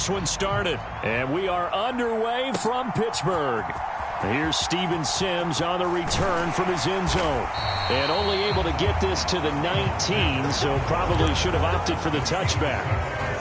this one started. And we are underway from Pittsburgh. Here's Steven Sims on the return from his end zone. And only able to get this to the 19, so probably should have opted for the touchback.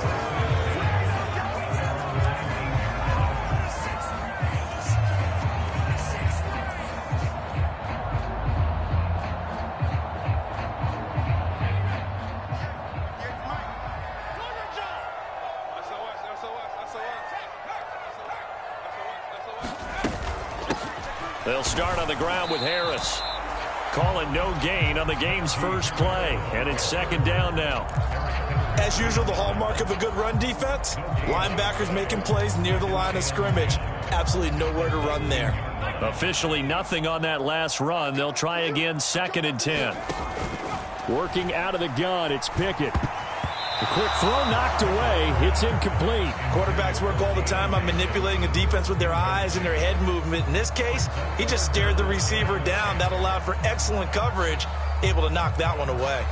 They'll start on the ground with Harris. Calling no gain on the game's first play. And it's second down now. As usual, the hallmark of a good run defense, linebackers making plays near the line of scrimmage. Absolutely nowhere to run there. Officially nothing on that last run. They'll try again, 2nd and 10. Working out of the gun, it's Pickett. The quick throw knocked away. It's incomplete. Quarterbacks work all the time on manipulating a defense with their eyes and their head movement. In this case, he just stared the receiver down. That allowed for excellent coverage, able to knock that one away.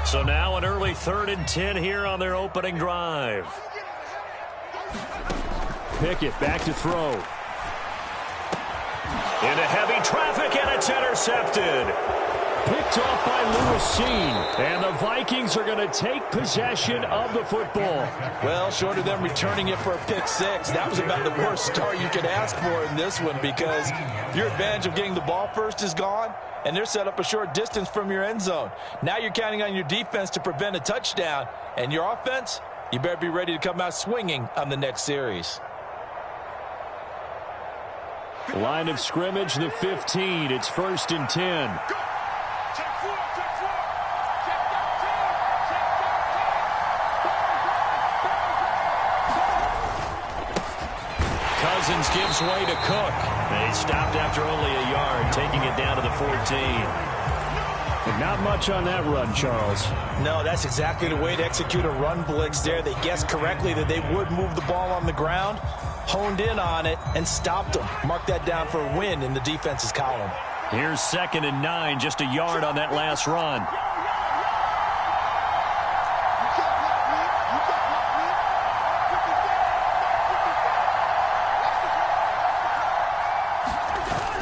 So now an early 3rd and 10 here on their opening drive. Pickett back to throw. Into heavy traffic, and it's intercepted. Picked off by Lewis Cine. And the Vikings are going to take possession of the football. Well, short of them returning it for a pick six, that was about the worst start you could ask for in this one, because your advantage of getting the ball first is gone, and they're set up a short distance from your end zone. Now you're counting on your defense to prevent a touchdown, and your offense, you better be ready to come out swinging on the next series. Line of scrimmage, the 15. It's 1st and 10. Cousins gives way to Cook. He stopped after only a yard, taking it down to the 14. But not much on that run, Charles. No, that's exactly the way to execute a run blitz there. They guessed correctly that they would move the ball on the ground, honed in on it, and stopped them. Mark that down for a win in the defense's column. Here's 2nd and 9, just a yard on that last run.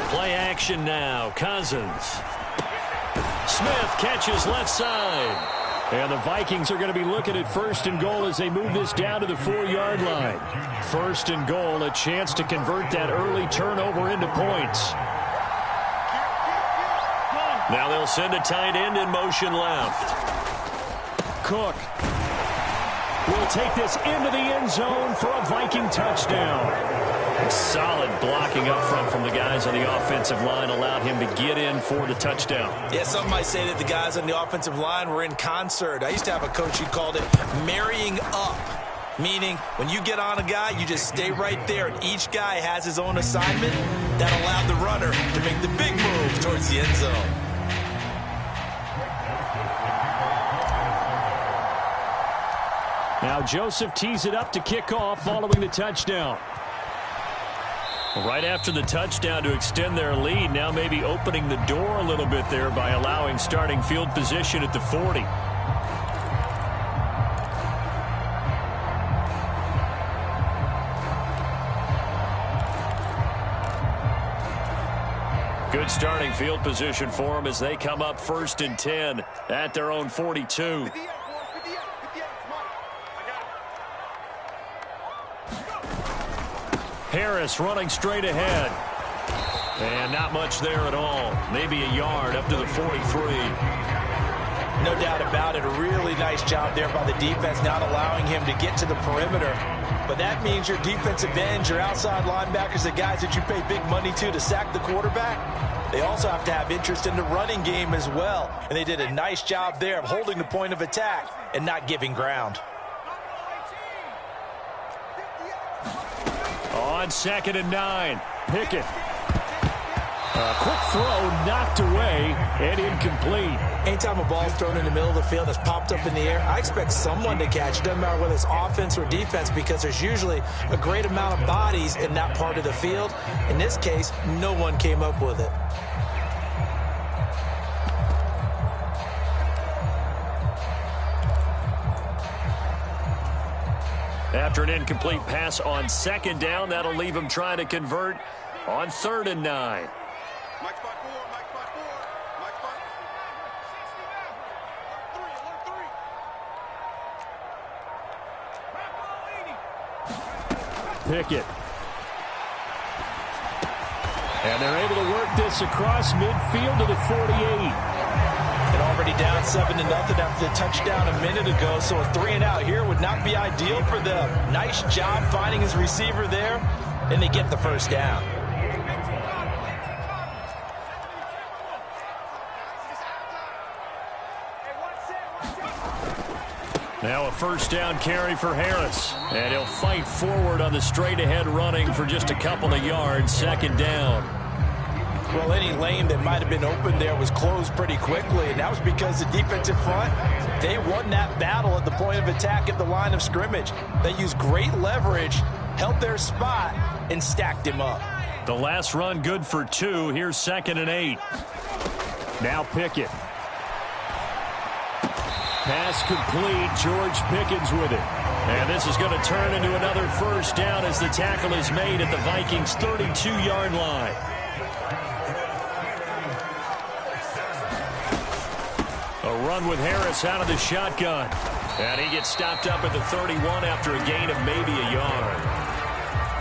Play action now. Cousins. Smith catches left side. And the Vikings are going to be looking at 1st and goal as they move this down to the 4-yard line. 1st and goal, a chance to convert that early turnover into points. Now they'll send a tight end in motion left. Cook will take this into the end zone for a Viking touchdown. Solid blocking up front from the guys on the offensive line allowed him to get in for the touchdown. Yeah, some might say that the guys on the offensive line were in concert. I used to have a coach who called it marrying up, meaning when you get on a guy, you just stay right there, and each guy has his own assignment. That allowed the runner to make the big move towards the end zone. Now Joseph tees it up to kick off following the touchdown. Right after the touchdown to extend their lead, now maybe opening the door a little bit there by allowing starting field position at the 40. Good starting field position for them as they come up 1st and 10 at their own 42. Harris running straight ahead. And not much there at all. Maybe a yard up to the 43. No doubt about it. A really nice job there by the defense, not allowing him to get to the perimeter. But that means your defensive ends, your outside linebackers, the guys that you pay big money to sack the quarterback, they also have to have interest in the running game as well. And they did a nice job there of holding the point of attack and not giving ground. On 2nd and 9, Pickett. A quick throw knocked away and incomplete. Anytime a ball's thrown in the middle of the field that's popped up in the air, I expect someone to catch it. Doesn't matter whether it's offense or defense, because there's usually a great amount of bodies in that part of the field. In this case, no one came up with it. After an incomplete pass on second down, that'll leave him trying to convert on 3rd and 9. Pickett. And they're able to work this across midfield to the 48. And already down 7-0 after the touchdown a minute ago, so a 3-and-out here would not be ideal for them. Nice job finding his receiver there, and they get the first down. Now a first down carry for Harris. And he'll fight forward on the straight-ahead running for just a couple of yards. 2nd down. Well, any lane that might have been open there was closed pretty quickly, and that was because the defensive front, they won that battle at the point of attack at the line of scrimmage. They used great leverage, held their spot, and stacked him up. The last run good for 2. Here's 2nd and 8. Now Pickett. Pass complete. George Pickens with it. And this is going to turn into another first down as the tackle is made at the Vikings' 32-yard line. A run with Harris out of the shotgun. And he gets stopped up at the 31 after a gain of maybe a yard.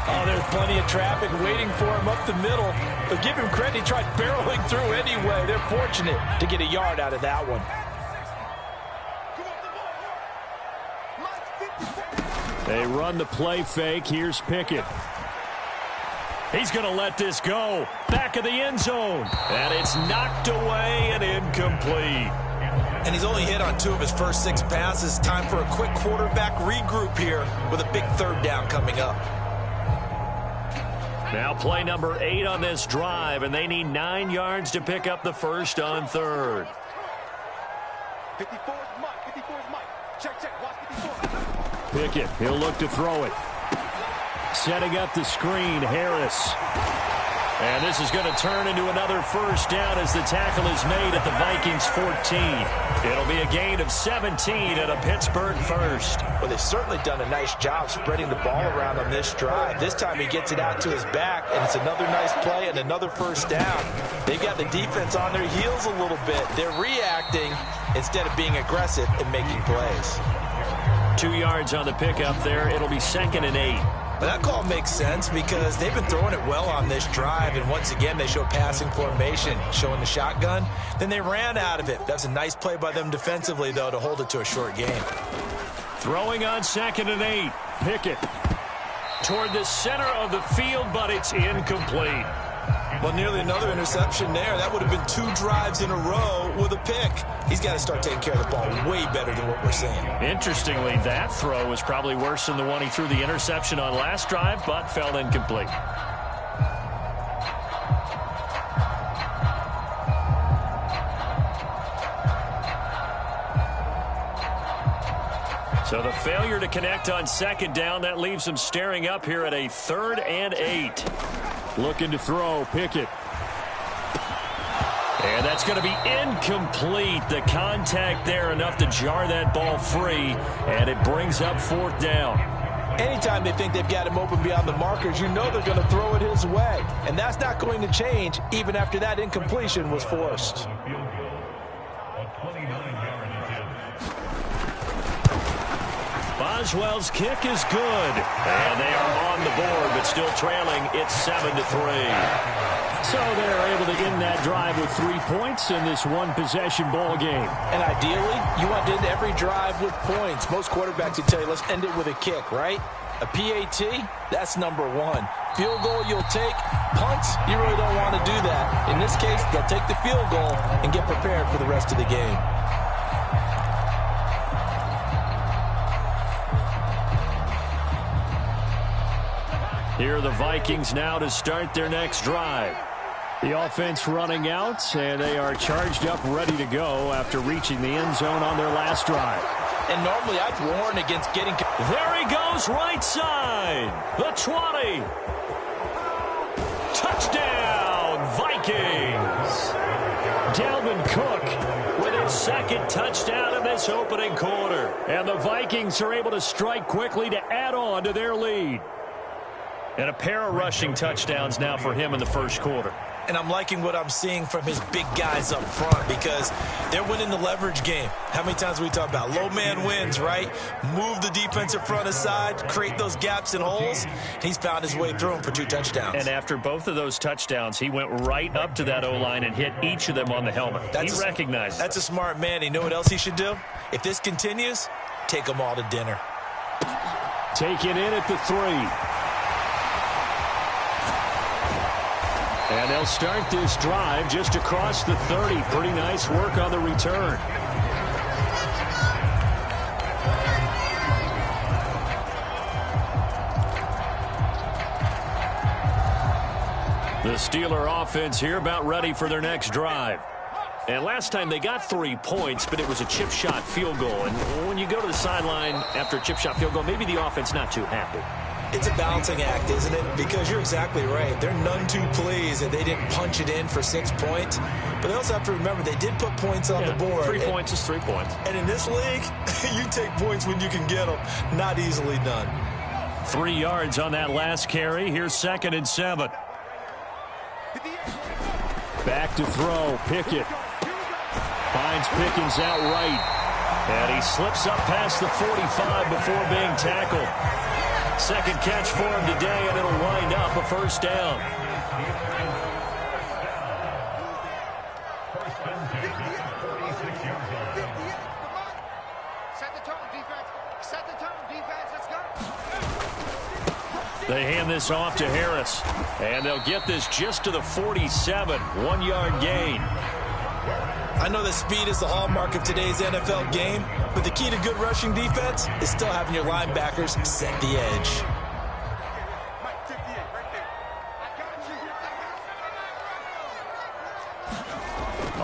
Oh, there's plenty of traffic waiting for him up the middle. But give him credit, he tried barreling through anyway. They're fortunate to get a yard out of that one. They run the play fake. Here's Pickett. He's going to let this go. Back of the end zone. And it's knocked away and incomplete. And he's only hit on 2 of his first 6 passes. Time for a quick quarterback regroup here with a big 3rd down coming up. Now play number 8 on this drive, and they need 9 yards to pick up the first on 3rd. 54 is Mike. 54 is Mike. Check. Watch 54. Pickett, he'll look to throw it. Setting up the screen, Harris. And this is going to turn into another first down as the tackle is made at the Vikings' 14. It'll be a gain of 17 and a Pittsburgh first. Well, they've certainly done a nice job spreading the ball around on this drive. This time he gets it out to his back, and it's another nice play and another first down. They've got the defense on their heels a little bit. They're reacting instead of being aggressive and making plays. 2 yards on the pickup there. It'll be 2nd and 8. But that call makes sense because they've been throwing it well on this drive, and once again they show passing formation, showing the shotgun. Then they ran out of it. That's a nice play by them defensively, though, to hold it to a short game. Throwing on 2nd and 8. Pickett toward the center of the field, but it's incomplete. Well, nearly another interception there. That would have been 2 drives in a row with a pick. He's got to start taking care of the ball way better than what we're seeing. Interestingly, that throw was probably worse than the one he threw the interception on last drive, but fell incomplete. So the failure to connect on 2nd down, that leaves him staring up here at a 3rd and 8. Looking to throw, Pickett. And that's going to be incomplete. The contact there enough to jar that ball free, and it brings up 4th down. Anytime they think they've got him open beyond the markers, you know they're going to throw it his way. And that's not going to change even after that incompletion was forced. Boswell's kick is good. And they are on the board, but still trailing. It's 7-3. So they're able to end that drive with 3 points in this one-possession ball game. And ideally, you want to end every drive with points. Most quarterbacks would tell you, let's end it with a kick, right? A PAT, that's number 1. Field goal you'll take. Punts, you really don't want to do that. In this case, they'll take the field goal and get prepared for the rest of the game. Here are the Vikings now to start their next drive. The offense running out, and they are charged up, ready to go after reaching the end zone on their last drive. And normally I'd warn against getting... There he goes, right side. The 20. Touchdown, Vikings. Dalvin Cook with his 2nd touchdown of the this opening quarter. And the Vikings are able to strike quickly to add on to their lead. And a pair of rushing touchdowns now for him in the first quarter. And I'm liking what I'm seeing from his big guys up front because they're winning the leverage game. How many times we talk about low man wins, right? Move the defensive front aside, create those gaps and holes. He's found his way through them for 2 touchdowns. And after both of those touchdowns, he went right up to that O-line and hit each of them on the helmet. He recognized That's a smart man. You know what else he should do? If this continues, take them all to dinner. Taken in at the 3. And they'll start this drive just across the 30. Pretty nice work on the return. The Steeler offense here about ready for their next drive. And last time they got 3 points, but it was a chip shot field goal. And when you go to the sideline after a chip shot field goal, maybe the offense not too happy. It's a balancing act, isn't it? Because you're exactly right. They're none too pleased that they didn't punch it in for 6 points. But they also have to remember they did put points on the board. 3 points is 3 points. And in this league, you take points when you can get them. Not easily done. 3 yards on that last carry. Here's 2nd and 7. Back to throw. Pickett finds Pickens out right. And he slips up past the 45 before being tackled. Second catch for him today, and it'll wind up a first down. Set the tone, defense. Set the tone, defense. Let's go. They hand this off to Harris, and they'll get this just to the 47. 1-yard gain. I know that speed is the hallmark of today's NFL game, but the key to good rushing defense is still having your linebackers set the edge. Mike, 58, right there. I got you.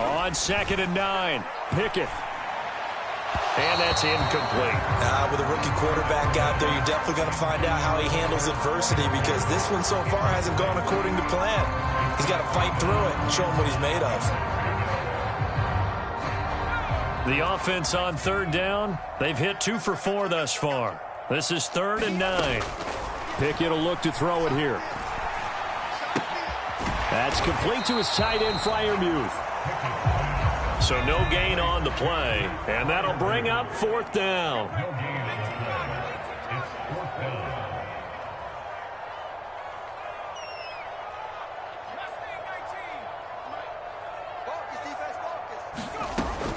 On 2nd and 9, Pickett. And that's incomplete. With a rookie quarterback out there, you're definitely going to find out how he handles adversity because this one so far hasn't gone according to plan. He's got to fight through it and show him what he's made of. The offense on 3rd down, they've hit 2 for 4 thus far. This is 3rd and 9. Pickett will look to throw it here. That's complete to his tight end, Freiermuth. So no gain on the play, and that'll bring up 4th down.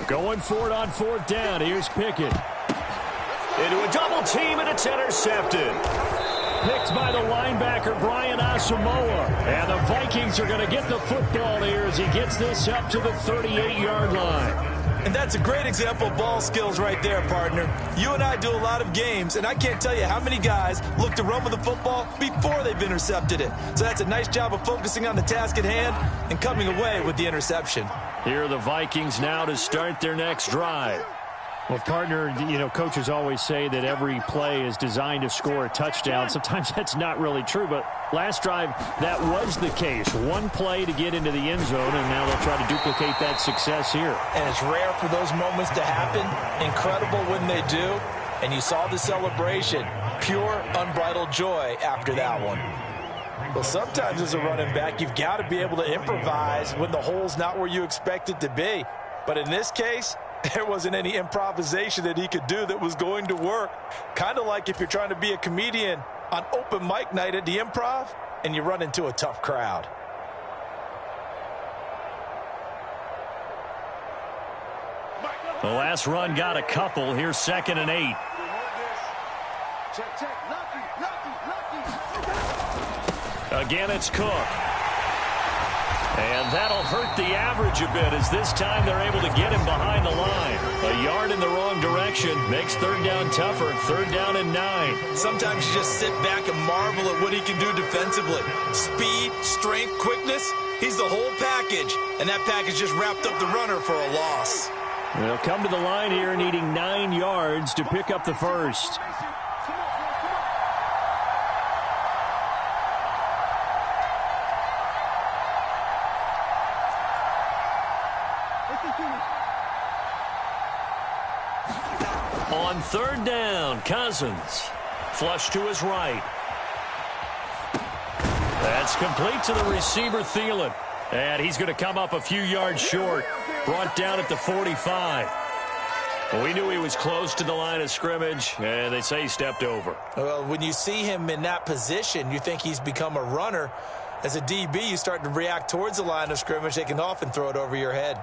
Going for it on 4th down. Here's Pickett. Into a double team, and it's intercepted. Picked by the linebacker, Brian Asamoah. And the Vikings are going to get the football here as he gets this up to the 38-yard line. And that's a great example of ball skills right there, partner. You and I do a lot of games, and I can't tell you how many guys look to run with the football before they've intercepted it. So that's a nice job of focusing on the task at hand and coming away with the interception. Here are the Vikings now to start their next drive. Well, partner, you know, coaches always say that every play is designed to score a touchdown. Sometimes that's not really true, but last drive, that was the case. One play to get into the end zone, and now they'll try to duplicate that success here. And it's rare for those moments to happen. Incredible when they do. And you saw the celebration. Pure, unbridled joy after that one. Well, sometimes as a running back, you've got to be able to improvise when the hole's not where you expect it to be. But in this case, there wasn't any improvisation that he could do that was going to work. Kind of like if you're trying to be a comedian on open mic night at the Improv and you run into a tough crowd. The last run got a couple. Here's 2nd and 8. Check, check. Lucky. Again, it's Cook. And that'll hurt the average a bit as this time they're able to get him behind the line. A yard in the wrong direction makes 3rd down tougher. 3rd down and 9. Sometimes you just sit back and marvel at what he can do defensively. Speed, strength, quickness. He's the whole package. And that package just wrapped up the runner for a loss. They'll come to the line here needing 9 yards to pick up the first. On third down, Cousins. Flush to his right. That's complete to the receiver, Thielen. And he's going to come up a few yards short. Brought down at the 45. Well, we knew he was close to the line of scrimmage, and they say he stepped over. Well, when you see him in that position, you think he's become a runner. As a DB, you start to react towards the line of scrimmage. They can often throw it over your head.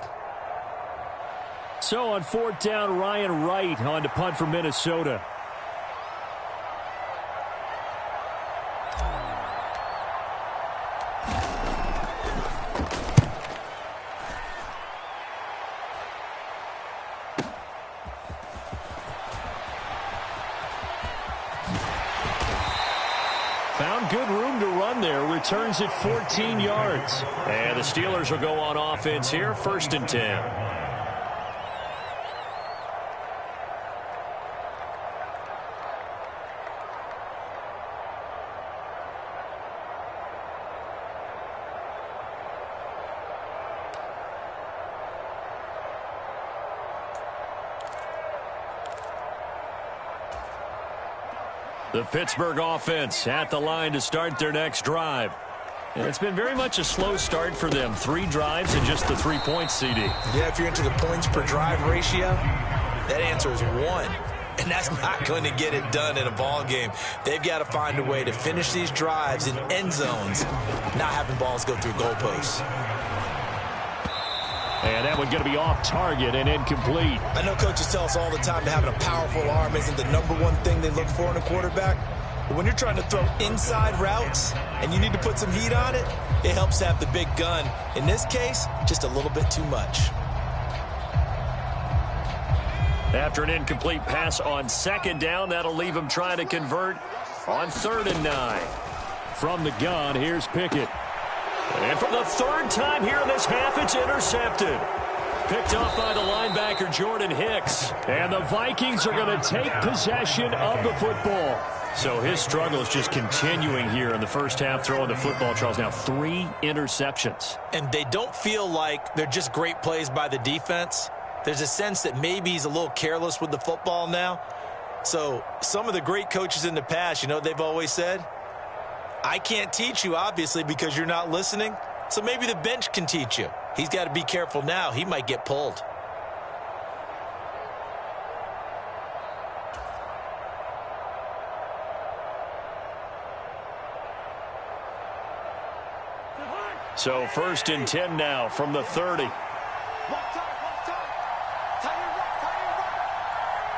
So on fourth down, Ryan Wright on to punt for Minnesota. Found good room to run there. Returns it 14 yards. And the Steelers will go on offense here, 1st and 10. The Pittsburgh offense at the line to start their next drive. And it's been very much a slow start for them. 3 drives and just the 3 points, CD. Yeah, if you're into the points per drive ratio, that answer is 1. And that's not going to get it done in a ball game. They've got to find a way to finish these drives in end zones, not having balls go through goalposts. And that one's going to be off target and incomplete. I know coaches tell us all the time that having a powerful arm isn't the #1 thing they look for in a quarterback. But when you're trying to throw inside routes and you need to put some heat on it, it helps to have the big gun. In this case, just a little bit too much. After an incomplete pass on 2nd down, that'll leave him trying to convert on 3rd and 9. From the gun, here's Pickett. And for the 3rd time here in this half, it's intercepted. Picked off by the linebacker, Jordan Hicks. And the Vikings are going to take possession of the football. So his struggle is just continuing here in the first half, throwing the football. Charles, now 3 interceptions. And they don't feel like they're just great plays by the defense. There's a sense that maybe he's a little careless with the football now. So some of the great coaches in the past, you know, they've always said, I can't teach you, obviously, because you're not listening. So maybe the bench can teach you. He's got to be careful now. He might get pulled. So 1st and 10 now from the 30. Walk time. Tie your right.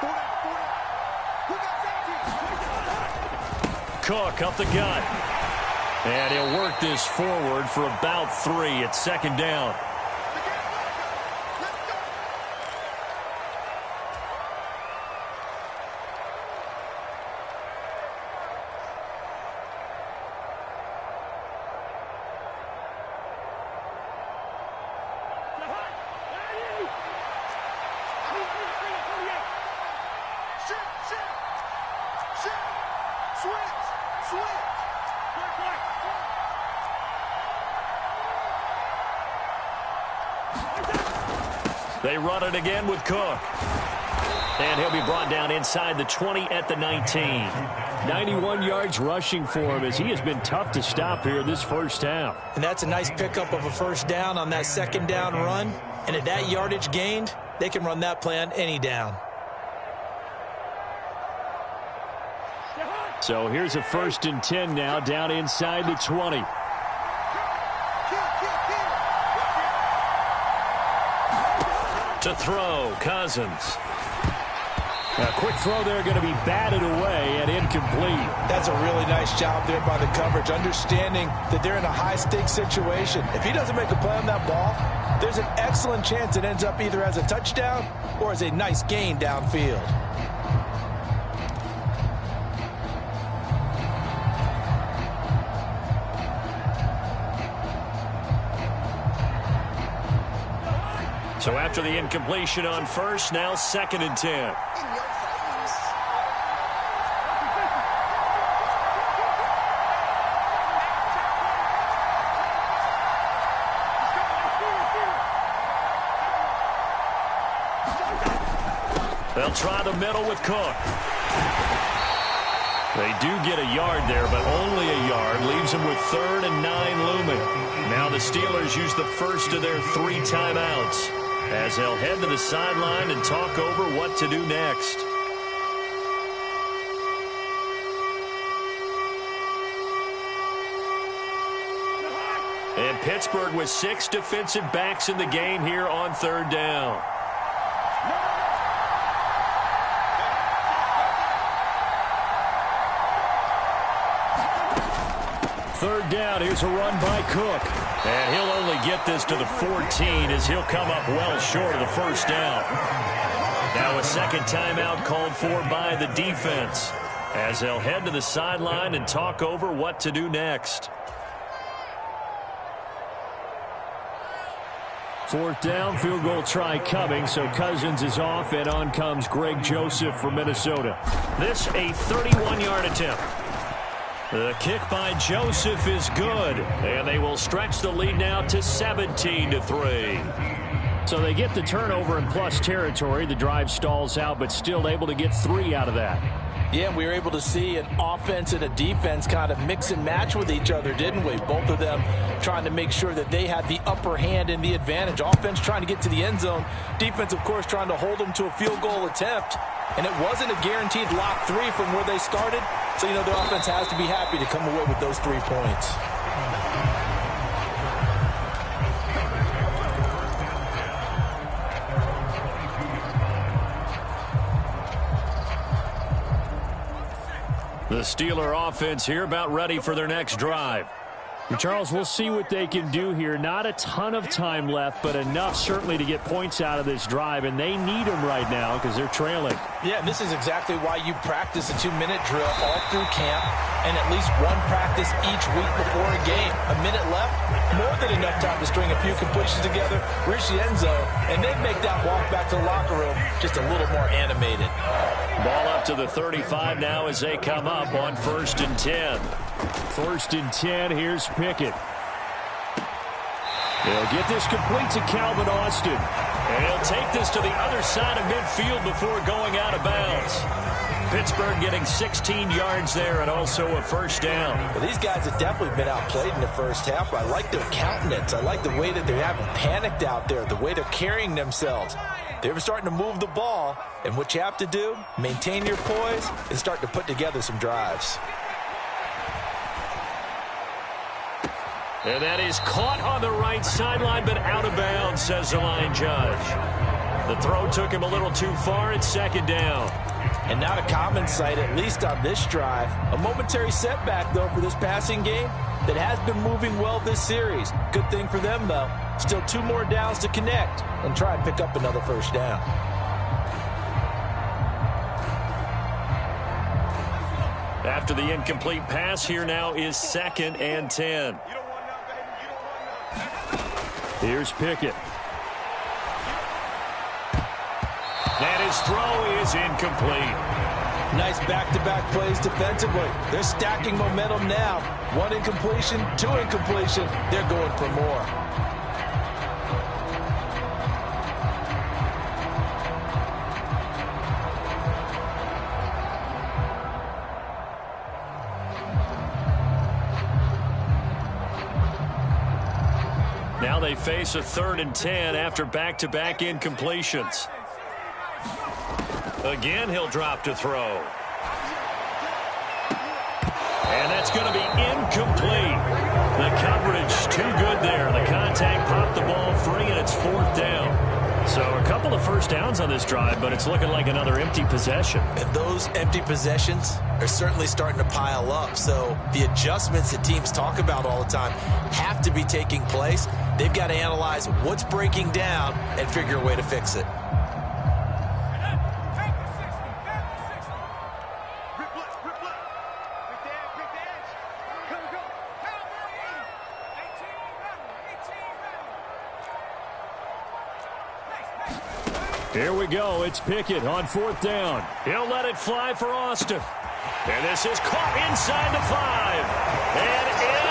Pull down. We got safety. Cook up the gut. And he'll work this forward for about 3 at 2nd down. They run it again with Cook. And he'll be brought down inside the 20 at the 19. 91 yards rushing for him as he has been tough to stop here this first half. And that's a nice pickup of a 1st down on that 2nd down run. And at that yardage gained, they can run that play on any down. So here's a 1st and 10 now down inside the 20. To throw, Cousins. A quick throw there going to be batted away and incomplete. That's a really nice job there by the coverage, understanding that they're in a high-stakes situation. If he doesn't make a play on that ball, there's an excellent chance it ends up either as a touchdown or as a nice gain downfield. So after the incompletion on 1st, now 2nd and 10. They'll try the middle with Cook. They do get a yard there, but only a yard. Leaves them with 3rd and 9 looming. Now the Steelers use the first of their 3 timeouts as they'll head to the sideline and talk over what to do next. And Pittsburgh with 6 defensive backs in the game here on 3rd down. Third down, here's a run by Cook. And he'll only get this to the 14 as he'll come up well short of the first down. Now a second timeout called for by the defense as they'll head to the sideline and talk over what to do next. 4th down, field goal try coming, so Cousins is off, and on comes Greg Joseph for Minnesota. This a 31-yard attempt. The kick by Joseph is good, and they will stretch the lead now to 17-3. So they get the turnover in plus territory. The drive stalls out, but still able to get 3 out of that. Yeah, we were able to see an offense and a defense kind of mix and match with each other, didn't we? Both of them trying to make sure that they had the upper hand and the advantage. Offense trying to get to the end zone. Defense, of course, trying to hold them to a field goal attempt. And it wasn't a guaranteed lock 3 from where they started. So, you know, the offense has to be happy to come away with those 3 points. The Steeler offense here about ready for their next drive. And Charles, we'll see what they can do here. Not a ton of time left, but enough certainly to get points out of this drive, and they need them right now because they're trailing. Yeah, this is exactly why you practice a 2-minute drill all through camp and at least one practice each week before a game. A minute left, more than enough time to string a few completions together, reach the end zone, and then make that walk back to the locker room just a little more animated. Ball up to the 35 now as they come up on 1st and 10. 1st and 10, here's Pickett. They'll get this complete to Calvin Austin. And he'll take this to the other side of midfield before going out of bounds. Pittsburgh getting 16 yards there and also a first down. Well, these guys have definitely been outplayed in the first half. I like their countenance. I like the way that they haven't panicked out there, the way they're carrying themselves. They were starting to move the ball, and what you have to do, maintain your poise and start to put together some drives. And that is caught on the right sideline, but out of bounds, says the line judge. The throw took him a little too far. It's 2nd down. And not a common sight, at least on this drive. A momentary setback, though, for this passing game that has been moving well this series. Good thing for them, though. Still 2 more downs to connect and try and pick up another first down. After the incomplete pass, here now is 2nd and 10. Here's Pickett. And his throw is incomplete. Nice back-to-back plays defensively. They're stacking momentum now. 1 incompletion, 2 incompletion. They're going for more. Now they face a 3rd and 10 after back-to-back incompletions. Again, he'll drop to throw. And that's going to be incomplete. The coverage too good there. The contact popped the ball free, and it's 4th down. So a couple of first downs on this drive, but it's looking like another empty possession. And those empty possessions are certainly starting to pile up. So the adjustments that teams talk about all the time have to be taking place. They've got to analyze what's breaking down and figure a way to fix it. Here we go. It's Pickett on 4th down. He'll let it fly for Austin. And this is caught inside the 5. And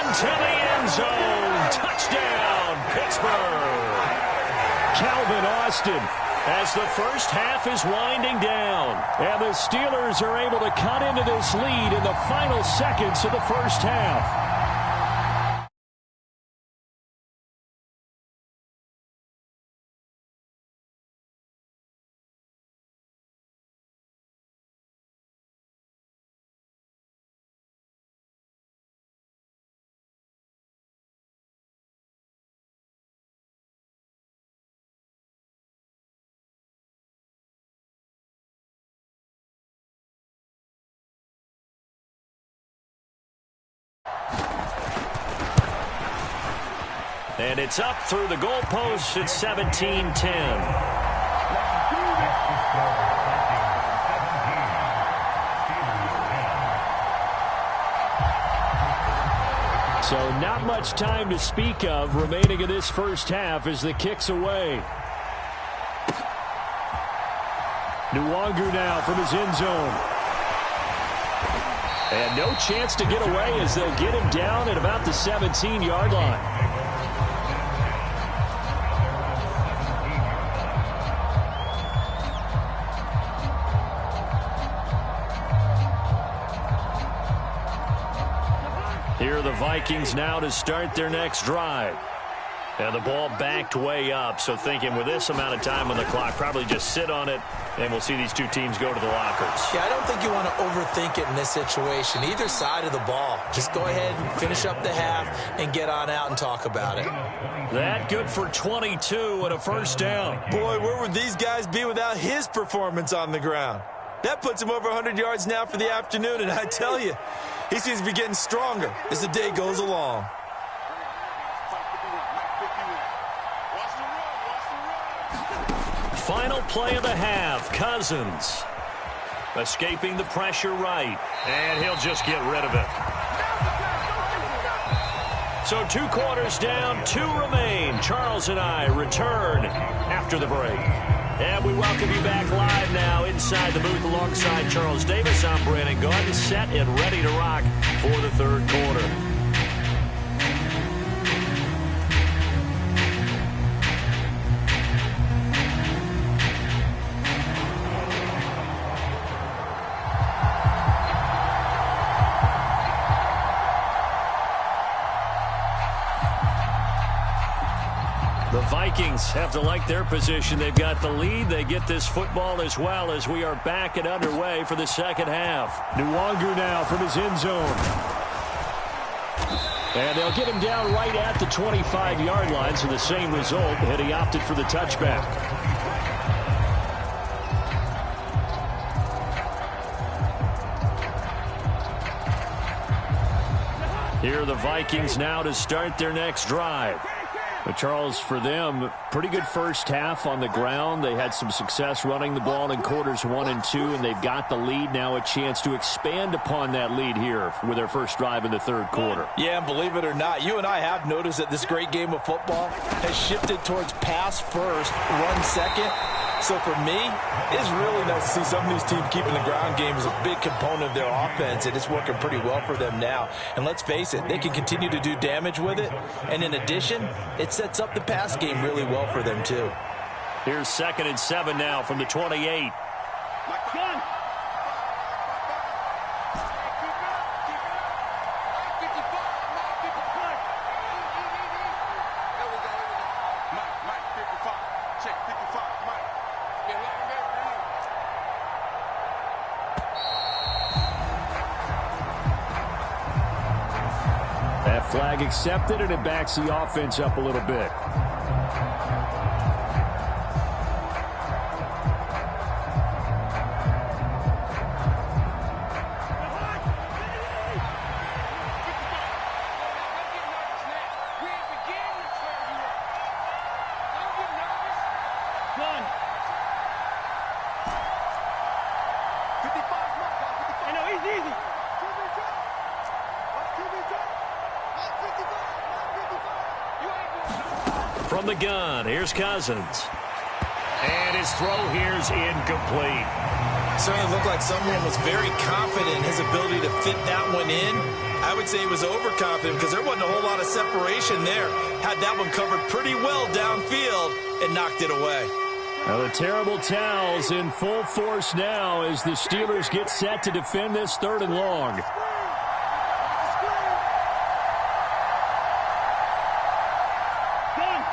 into the end zone. Touchdown, Pittsburgh. Calvin Austin as the first half is winding down. And the Steelers are able to cut into this lead in the final seconds of the first half. And it's up through the goalposts at 17-10. So not much time to speak of remaining in this first half as the kick's away. Nwangu now from his end zone. And no chance to get away as they'll get him down at about the 17-yard line. Here are the Vikings now to start their next drive. And the ball backed way up, so thinking with this amount of time on the clock, probably just sit on it, and we'll see these two teams go to the lockers. Yeah, I don't think you want to overthink it in this situation, either side of the ball. Just go ahead and finish up the half and get on out and talk about it. That good for 22 and a first down. Boy, where would these guys be without his performance on the ground? That puts him over 100 yards now for the afternoon, and I tell you, he seems to be getting stronger as the day goes along. Final play of the half, Cousins. Escaping the pressure right, and he'll just get rid of it. So 2 quarters down, 2 remain. Charles and I return after the break. And we welcome you back live now inside the booth alongside Charles Davis. I'm Brandon Gaudin, set and ready to rock for the third quarter. The Vikings have to like their position. They've got the lead. They get this football as well as we are back and underway for the second half. Nwangu now from his end zone. And they'll get him down right at the 25-yard line, so the same result, and he opted for the touchback. Here are the Vikings now to start their next drive. But Charles, for them, pretty good first half on the ground. They had some success running the ball in quarters 1 and 2, and they've got the lead. Now a chance to expand upon that lead here with their first drive in the third quarter. Yeah, and believe it or not, you and I have noticed that this great game of football has shifted towards pass first, run second. So for me, it's really nice to see some of these teams keeping the ground game as a big component of their offense, and it's working pretty well for them now. And let's face it, they can continue to do damage with it. And in addition, it sets up the pass game really well for them too. Here's 2nd and 7 now from the 28. That flag accepted, and it backs the offense up a little bit. From the gun, here's Cousins. And his throw here's incomplete. Certainly looked like someone was very confident in his ability to fit that one in. I would say he was overconfident because there wasn't a whole lot of separation there. Had that one covered pretty well downfield and knocked it away. Now the terrible towels in full force now as the Steelers get set to defend this 3rd and long.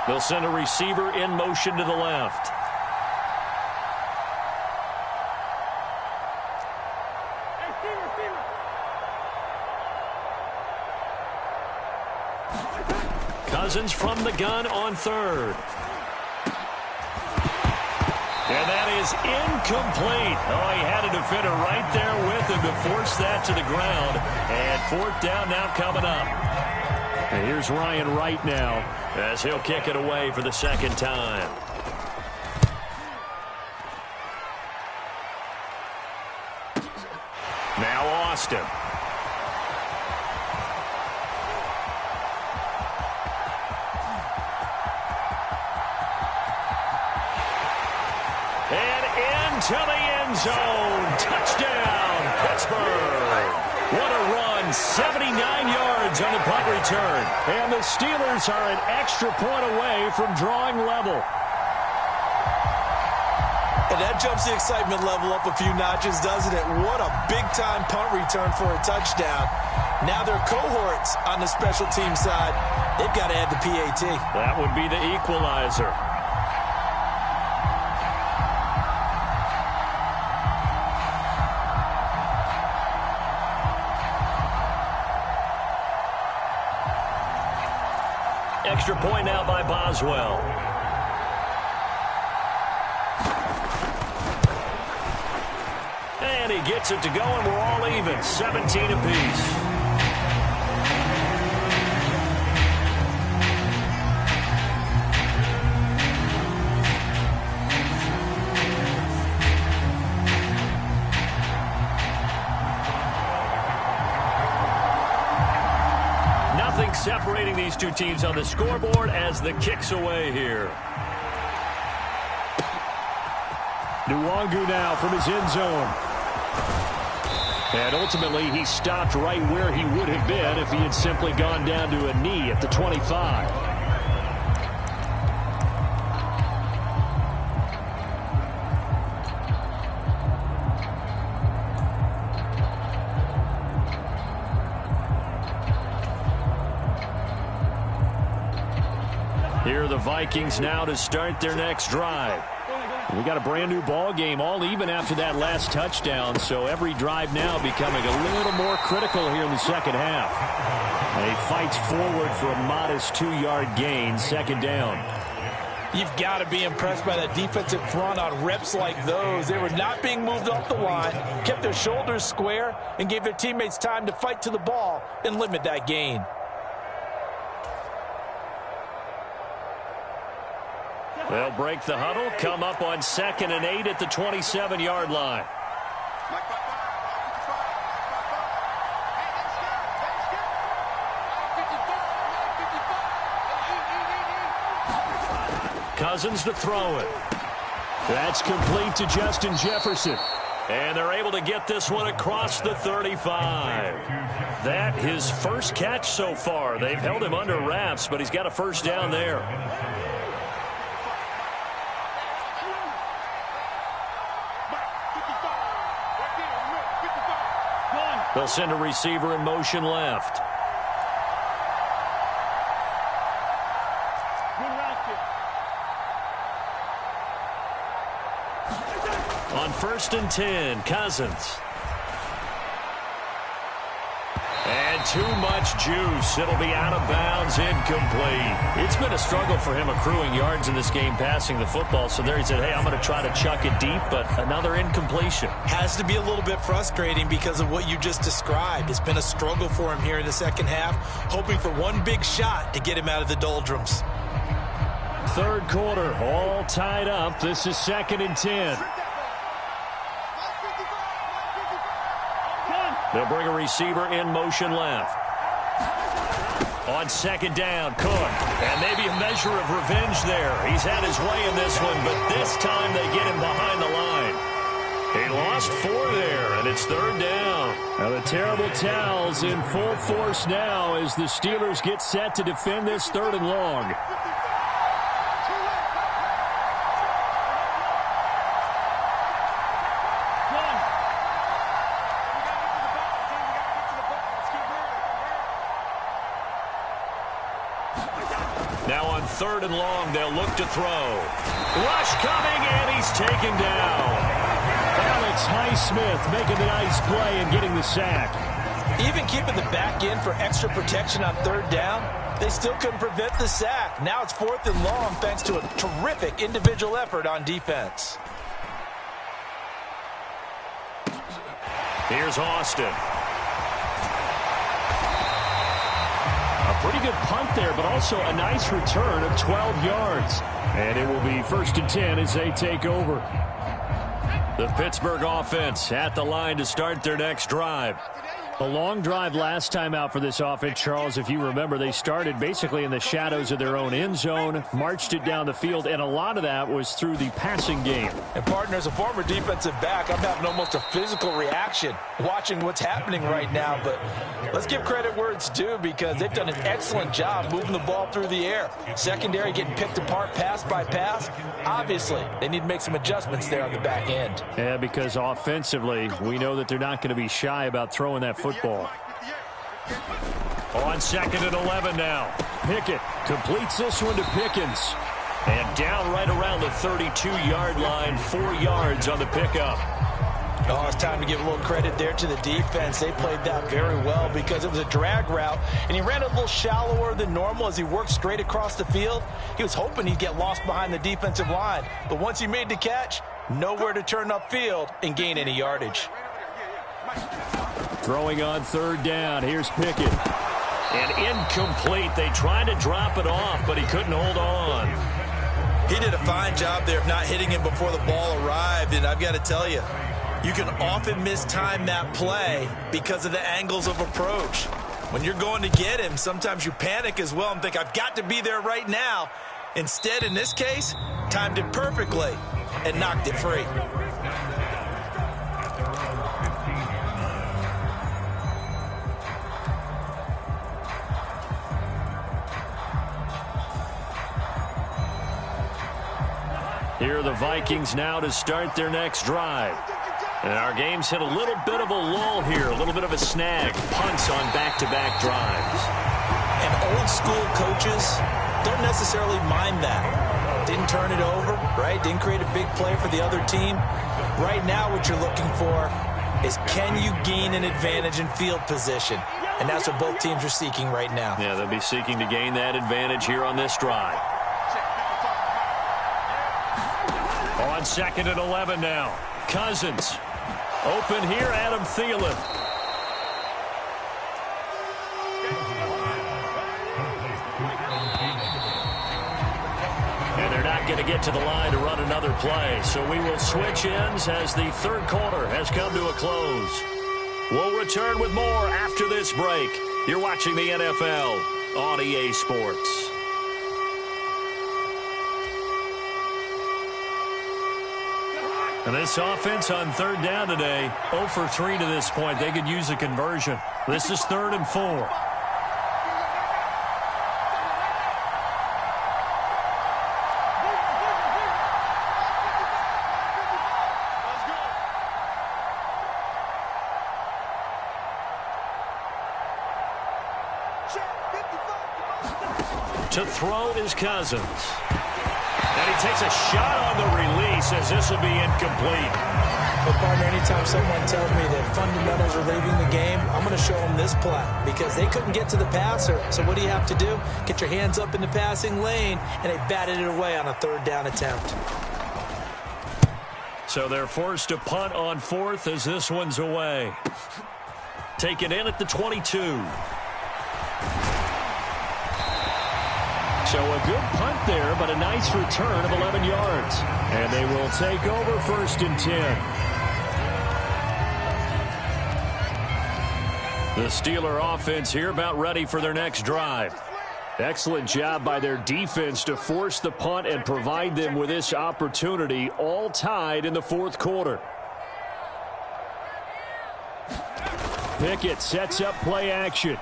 They'll send a receiver in motion to the left. Cousins from the gun on 3rd. And that is incomplete. Oh, he had a defender right there with him to force that to the ground. And 4th down now coming up. And here's Ryan Wright now as he'll kick it away for the 2nd time. Now Austin. To the end zone. Touchdown, Pittsburgh. What a run. 79 yards on the punt return. And the Steelers are an extra point away from drawing level. And that jumps the excitement level up a few notches, doesn't it? What a big-time punt return for a touchdown. Now their cohorts on the special team side, they've got to add the PAT. That would be the equalizer. Extra point now by Boswell. And he gets it to go, and we're all even. 17 apiece. Separating these two teams on the scoreboard as the kick's away here. Nwangu now from his end zone. And ultimately, he stopped right where he would have been if he had simply gone down to a knee at the 25. Here are the Vikings now to start their next drive. We got a brand new ball game, all even after that last touchdown, so every drive now becoming a little more critical here in the 2nd half. And he fights forward for a modest 2-yard gain, 2nd down. You've got to be impressed by that defensive front on reps like those. They were not being moved off the line, kept their shoulders square, and gave their teammates time to fight to the ball and limit that gain. They'll break the huddle, come up on 2nd and 8 at the 27-yard line. Cousins to throw it. That's complete to Justin Jefferson. And they're able to get this one across the 35. That his first catch so far. They've held him under wraps, but he's got a 1st down there. They'll send a receiver in motion left. On 1st and 10, Cousins. And too much juice. It'll be out of bounds, incomplete. It's been a struggle for him accruing yards in this game passing the football. So there he said, hey, I'm going to try to chuck it deep, but another incompletion. Has to be a little bit frustrating because of what you just described. It's been a struggle for him here in the 2nd half, hoping for one big shot to get him out of the doldrums. 3rd quarter, all tied up. This is 2nd and 10. They'll bring a receiver in motion left. On 2nd down, Cook. And maybe a measure of revenge there. He's had his way in this one, but this time they get him behind the line. He lost 4 there, and it's 3rd down. Now the terrible towels in full force now as the Steelers get set to defend this 3rd and long. 3rd and long. They'll look to throw. Rush coming, and he's taken down. Alex Highsmith making the nice play and getting the sack. Even keeping the back end for extra protection on 3rd down, they still couldn't prevent the sack. Now it's 4th and long thanks to a terrific individual effort on defense. Here's Austin. A pretty good punt there, but also a nice return of 12 yards. And it will be 1st and 10 as they take over. The Pittsburgh offense at the line to start their next drive. A long drive last time out for this offense, Charles. If you remember, they started basically in the shadows of their own end zone, marched it down the field, and a lot of that was through the passing game. And, partner, as a former defensive back, I'm having almost a physical reaction watching what's happening right now. But let's give credit where it's due because they've done an excellent job moving the ball through the air. Secondary getting picked apart pass by pass. Obviously, they need to make some adjustments there on the back end. Yeah, because offensively, we know that they're not going to be shy about throwing that football. On 2nd and 11 now. Pickett completes this one to Pickens. And down right around the 32-yard line, 4 yards on the pickup. Oh, it's time to give a little credit there to the defense. They played that very well because it was a drag route, and he ran a little shallower than normal as he worked straight across the field. He was hoping he'd get lost behind the defensive line, but once he made the catch, nowhere to turn upfield and gain any yardage. Throwing on 3rd down. Here's Pickett. And incomplete. They tried to drop it off, but he couldn't hold on. He did a fine job there of not hitting him before the ball arrived, and I've got to tell you, you can often mistime that play because of the angles of approach. When you're going to get him, sometimes you panic as well and think, I've got to be there right now. Instead, in this case, timed it perfectly and knocked it free. Here are the Vikings now to start their next drive. And our game's hit a little bit of a lull here, a little bit of a snag. Punts on back-to-back drives. And old school coaches don't necessarily mind that. Didn't turn it over, right? Didn't create a big play for the other team. Right now what you're looking for is can you gain an advantage in field position? And that's what both teams are seeking right now. Yeah, they'll be seeking to gain that advantage here on this drive. On 2nd and 11 now. Cousins. Open here, Adam Thielen. And they're not going to get to the line to run another play. So we will switch ends as the 3rd quarter has come to a close. We'll return with more after this break. You're watching the NFL on EA Sports. And this offense on 3rd down today, 0 for 3 to this point. They could use a conversion. This is 3rd and 4. To throw is Cousins. And he takes a shot on the release as this will be incomplete. But, partner, anytime someone tells me that fundamentals are leaving the game, I'm going to show them this play because they couldn't get to the passer. So what do you have to do? Get your hands up in the passing lane, and they batted it away on a 3rd down attempt. So they're forced to punt on 4th as this one's away. Taken in at the 22. So a good punt there, but a nice return of 11 yards. And they will take over 1st and 10. The Steeler offense here about ready for their next drive. Excellent job by their defense to force the punt and provide them with this opportunity, all tied in the 4th quarter. Pickett sets up play action.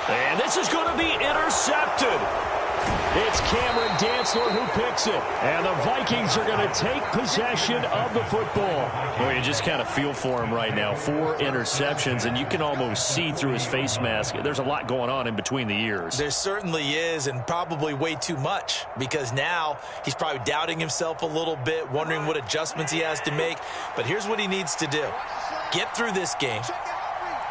And this is going to be intercepted. It's Cameron Dantzler who picks it. And the Vikings are going to take possession of the football. Well, you just kind of feel for him right now. 4 interceptions, and you can almost see through his face mask. There's a lot going on in between the ears. There certainly is, and probably way too much, because now he's probably doubting himself a little bit, wondering what adjustments he has to make. But here's what he needs to do. Get through this game,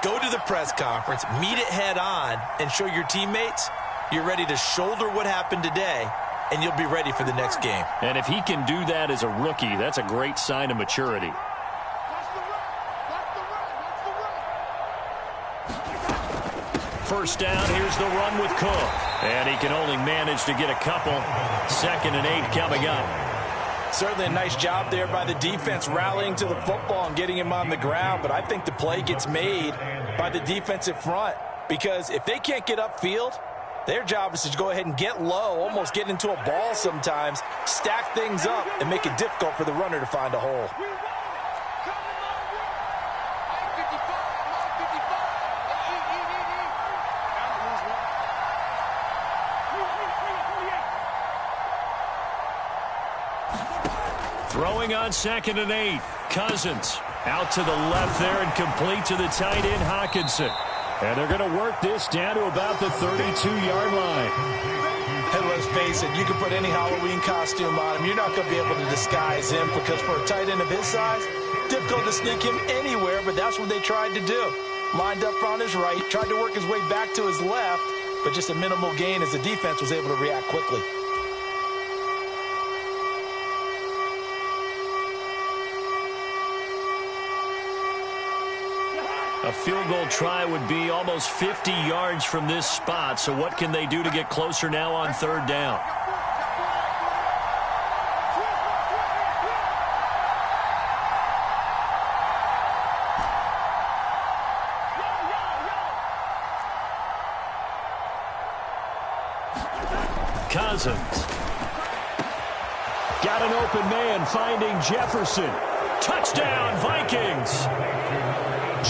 go to the press conference, meet it head on, and show your teammates you're ready to shoulder what happened today, and you'll be ready for the next game. And if he can do that as a rookie, that's a great sign of maturity. First down, here's the run with Cook. And he can only manage to get a couple. 2nd and 8 coming up. Certainly a nice job there by the defense rallying to the football and getting him on the ground, but I think the play gets made by the defensive front, because if they can't get upfield, their job is to go ahead and get low, almost get into a ball sometimes, stack things up, and make it difficult for the runner to find a hole. Throwing on 2nd and 8. Cousins out to the left there and complete to the tight end, Hawkinson. And they're going to work this down to about the 32-yard line. And let's face it, you can put any Halloween costume on him. You're not going to be able to disguise him, because for a tight end of his size, difficult to sneak him anywhere, but that's what they tried to do. Lined up on his right, tried to work his way back to his left, but just a minimal gain as the defense was able to react quickly. A field goal try would be almost 50 yards from this spot. So what can they do to get closer now on 3rd down? Cousins. Got an open man, finding Jefferson. Touchdown, Vikings.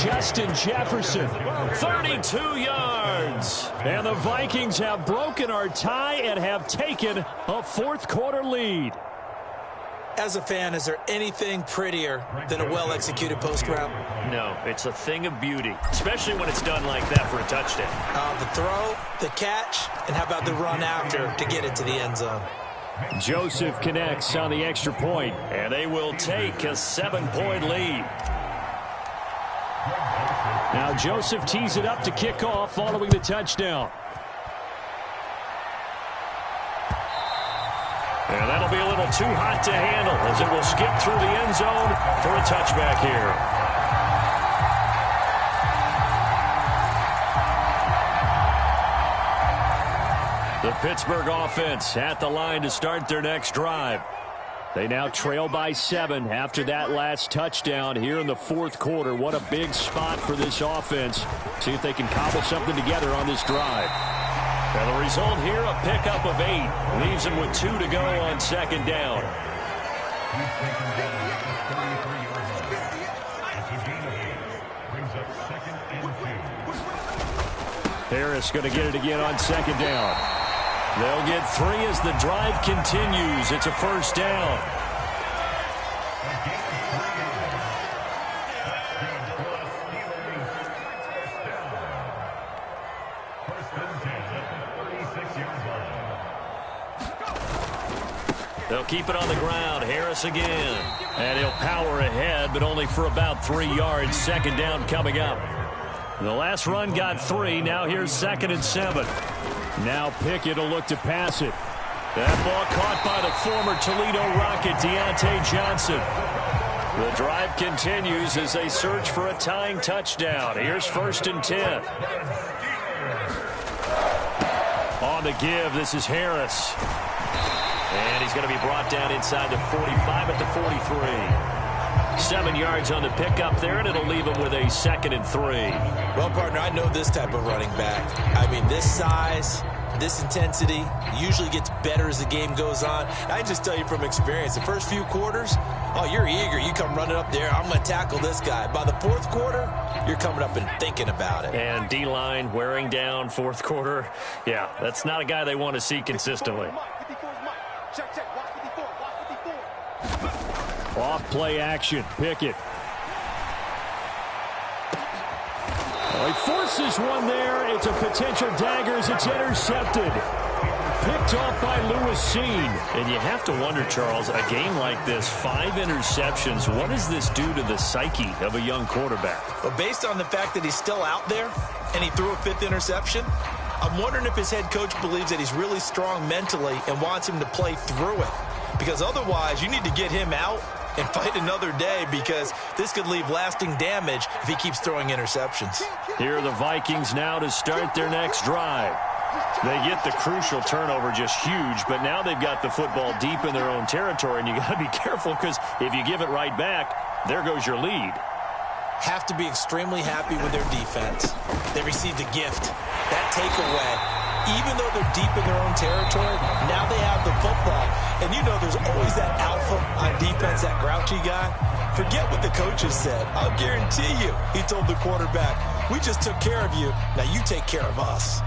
Justin Jefferson, 32 yards. And the Vikings have broken our tie and have taken a 4th quarter lead. As a fan, is there anything prettier than a well-executed post route? No, it's a thing of beauty, especially when it's done like that for a touchdown. The throw, the catch, and how about the run after to get it to the end zone? Joseph connects on the extra point, and they will take a 7-point lead. Now Joseph tees it up to kick off following the touchdown. And that'll be a little too hot to handle as it will skip through the end zone for a touchback here. The Pittsburgh offense at the line to start their next drive. They now trail by 7 after that last touchdown here in the 4th quarter. What a big spot for this offense. See if they can cobble something together on this drive. And the result here, a pickup of 8. Leaves them with 2 to go on 2nd down. Harris going to get it again on 2nd down. They'll get 3 as the drive continues. It's a 1st down. They'll keep it on the ground. Harris again. And he'll power ahead, but only for about 3 yards. 2nd down coming up. The last run got 3. Now here's 2nd and 7. Now Pickett will look to pass it. That ball caught by the former Toledo Rocket, Deontay Johnson. The drive continues as they search for a tying touchdown. Here's 1st and 10. On the give, this is Harris. And he's going to be brought down inside the 45 at the 43. 7 yards on the pickup there, and it'll leave him with a 2nd and 3. Well, partner, I know this type of running back. I mean, this size, This intensity usually gets better as the game goes on. I just tell you from experience, the first few quarters, oh, you're eager. You come running up there, I'm going to tackle this guy. By the fourth quarter, you're coming up and thinking about it. And D-line wearing down fourth quarter. Yeah, that's not a guy they want to see consistently. Off play action. Pickett. Oh, he forces one there. It's a potential dagger as it's intercepted. Picked off by Lewis Seen. And you have to wonder, Charles, a game like this, 5 interceptions, what does this do to the psyche of a young quarterback? But based on the fact that he's still out there and he threw a 5th interception, I'm wondering if his head coach believes that he's really strong mentally and wants him to play through it. Because otherwise, you need to get him out and fight another day, because this could leave lasting damage if he keeps throwing interceptions. Here are the Vikings now to start their next drive. They get the crucial turnover, just huge, but now they've got the football deep in their own territory, and you got to be careful, because if you give it right back, there goes your lead. Have to be extremely happy with their defense. They received a gift. That takeaway, even though they're deep in their own territory, now they have the football. And you know there's always that alpha on defense, that grouchy guy. Forget what the coaches said. I'll guarantee you, he told the quarterback, we just took care of you. Now you take care of us.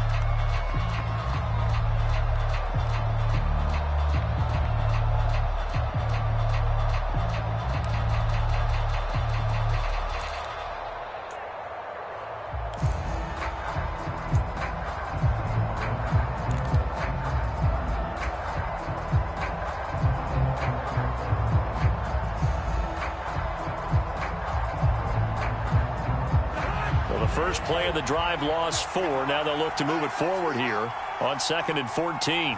First play of the drive, lost 4. Now they'll look to move it forward here on 2nd and 14.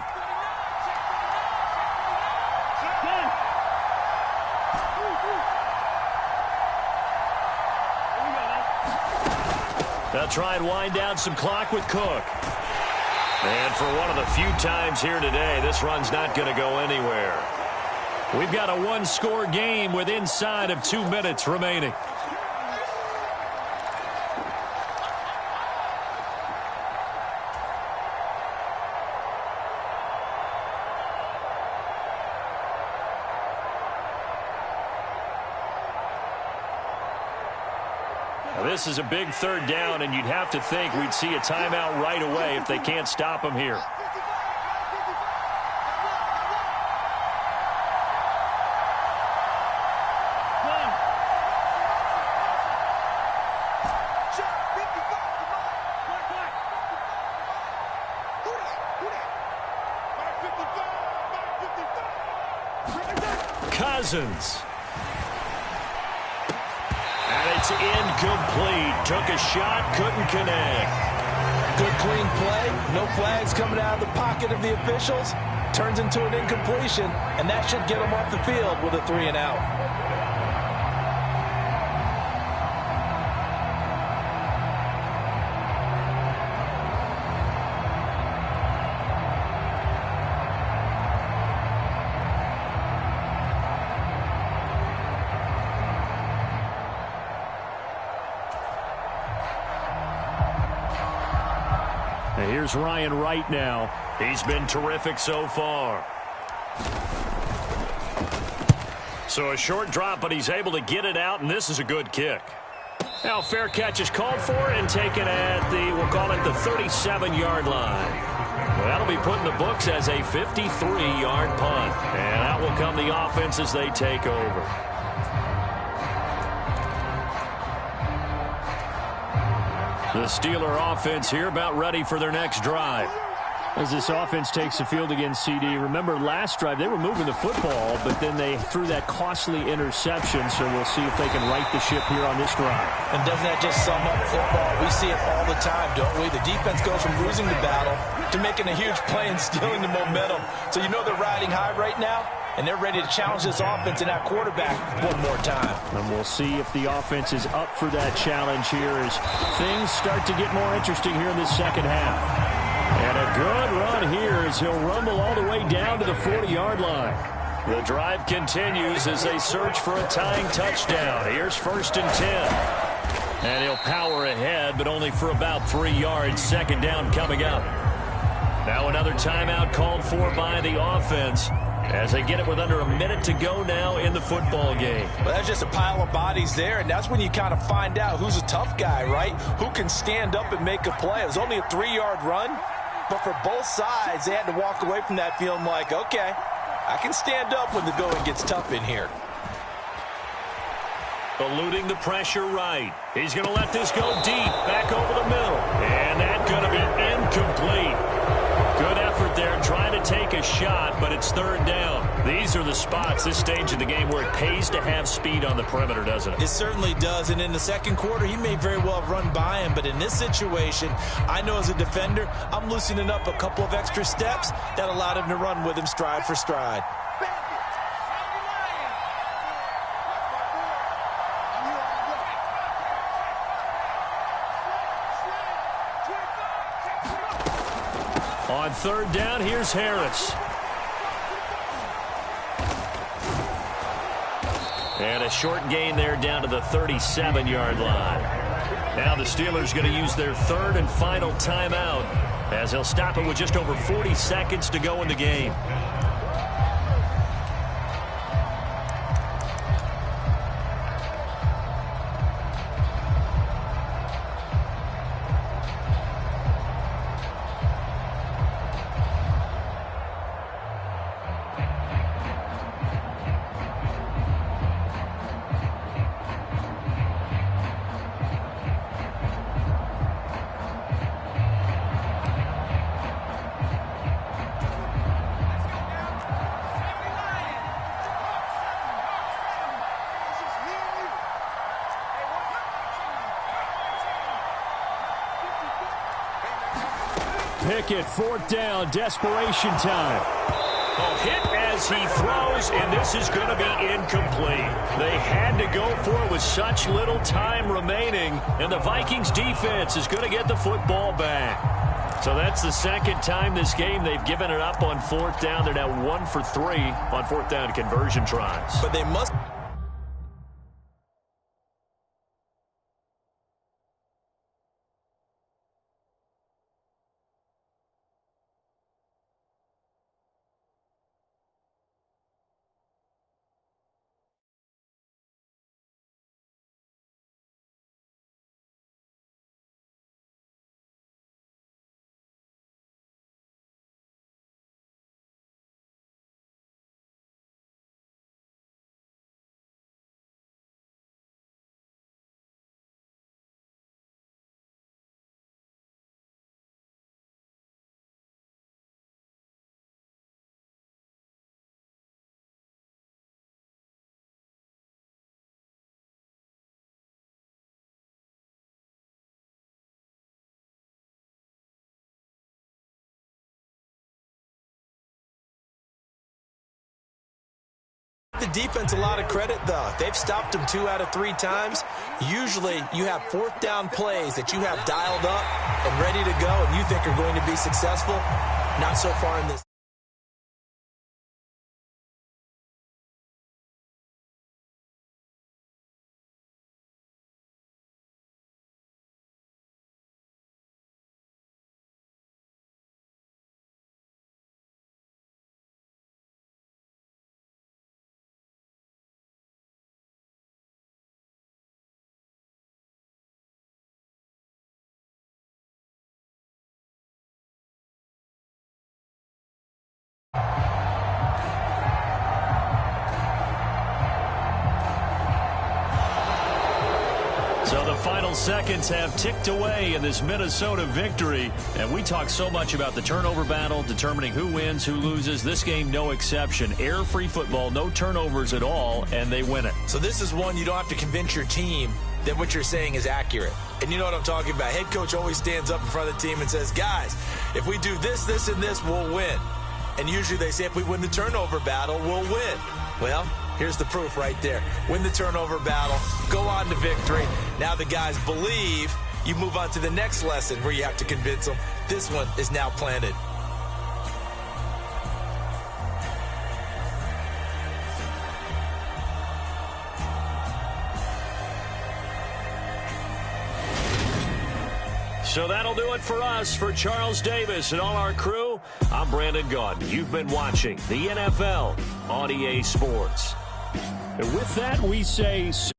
They'll try and wind down some clock with Cook. And for one of the few times here today, this run's not going to go anywhere. We've got a one-score game with inside of 2 minutes remaining. This is a big 3rd down, and you'd have to think we'd see a timeout right away if they can't stop him here. Cousins. It's incomplete. Took a shot, couldn't connect. Good clean play. No flags coming out of the pocket of the officials. Turns into an incompletion, and that should get them off the field with a 3 and out. Here's Ryan Wright now. He's been terrific so far. So a short drop, but he's able to get it out, and this is a good kick. Now fair catch is called for and taken at the, we'll call it the 37-yard line. Well, that'll be put in the books as a 53-yard punt. And out will come the offense as they take over. The Steeler offense here about ready for their next drive. As this offense takes the field against CD, remember last drive they were moving the football, but then they threw that costly interception, so we'll see if they can right the ship here on this drive. And doesn't that just sum up football? We see it all the time, don't we? The defense goes from losing the battle to making a huge play and stealing the momentum. So you know they're riding high right now, and they're ready to challenge this offense and that quarterback one more time. And we'll see if the offense is up for that challenge here as things start to get more interesting here in this second half. And a good run here as he'll rumble all the way down to the 40-yard line. The drive continues as they search for a tying touchdown. Here's 1st and 10. And he'll power ahead, but only for about 3 yards. Second down coming up. Now another timeout called for by the offense as they get it with under a minute to go now in the football game. Well, that's just a pile of bodies there, and that's when you kind of find out who's a tough guy, right? Who can stand up and make a play. It was only a 3-yard run, but for both sides, they had to walk away from that feeling like, okay, I can stand up when the going gets tough in here. Eluding the pressure right. He's going to let this go deep, back over the middle. And that's going to be incomplete. Good effort there, trying to take a shot, but it's third down. These are the spots, this stage of the game, where it pays to have speed on the perimeter, doesn't it? It certainly does, and in the second quarter, he may very well have run by him, but in this situation, I know as a defender, I'm loosening up a couple of extra steps that allowed him to run with him stride for stride. On third down, here's Harris. And a short gain there down to the 37-yard line. Now the Steelers going to use their third and final timeout as they'll stop it with just over 40 seconds to go in the game. Pickett, fourth down, desperation time. A hit as he throws, and this is going to be incomplete. They had to go for it with such little time remaining, and the Vikings defense is going to get the football back. So that's the second time this game they've given it up on fourth down. They're now 1 for 3 on fourth down conversion tries. But they must... The defense a lot of credit, though. They've stopped them 2 out of 3 times. Usually you have fourth down plays that you have dialed up and ready to go and you think are going to be successful. Not so far in this. So the final seconds have ticked away in this Minnesota victory. And we talk so much about the turnover battle, determining who wins, who loses. This game, no exception. Error-free football, no turnovers at all, and they win it. So this is one you don't have to convince your team that what you're saying is accurate. And you know what I'm talking about. Head coach always stands up in front of the team and says, guys, if we do this, this, and this, we'll win. And usually they say if we win the turnover battle, we'll win. Well, here's the proof right there. Win the turnover battle, go on to victory. Now the guys believe. You move on to the next lesson where you have to convince them. This one is now planted. So that'll do it for us. For Charles Davis and all our crew, I'm Brandon Gaudin. You've been watching the NFL on EA Sports. And with that, we say so